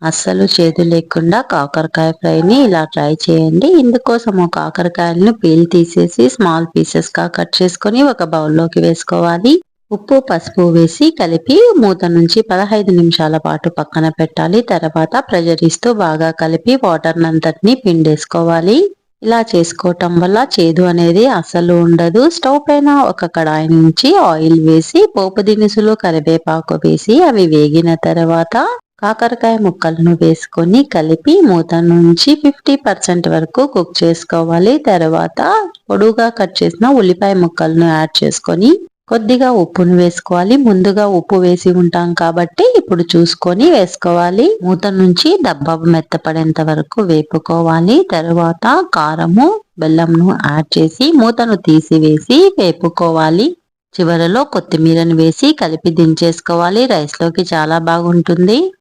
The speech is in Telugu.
అస్సలు చేదు లేకుండా కాకరకాయ ఫ్రైని ఇలా ట్రై చేయండి. ఇందుకోసము కాకరకాయలను పీల్ తీసేసి స్మాల్ పీసెస్ గా కట్ చేసుకొని ఒక బౌల్లోకి వేసుకోవాలి. ఉప్పు, పసుపు వేసి కలిపి మూత నుంచి 15 నిమిషాల పాటు పక్కన పెట్టాలి. తర్వాత ప్రెషర్ ఇస్తూ బాగా కలిపి వాటర్ నంతటిని పిండేసుకోవాలి. ఇలా చేసుకోవటం వల్ల చేదు అనేది అస్సలు ఉండదు. స్టవ్ పైన ఒక కడాయి నుంచి ఆయిల్ వేసి పోపు దినుసులు, కరివేపాకు వేసి అవి వేగిన తర్వాత కాకరకాయ ముక్కలను వేసుకొని కలిపి మూత నుంచి 50% వరకు కుక్ చేసుకోవాలి. తర్వాత పొడుగా కట్ చేసిన ఉల్లిపాయ ముక్కలను యాడ్ చేసుకొని కొద్దిగా ఉప్పును వేసుకోవాలి. ముందుగా ఉప్పు వేసి ఉంటాం కాబట్టి ఇప్పుడు చూసుకొని వేసుకోవాలి. మూత నుంచి దబ్బ మెత్తపడేంత వరకు వేపుకోవాలి. తర్వాత కారము, బెల్లంను యాడ్ చేసి మూతను తీసివేసి వేపుకోవాలి. చివరలో కొత్తిమీరను వేసి కలిపి దించేసుకోవాలి. రైస్ లోకి చాలా బాగుంటుంది.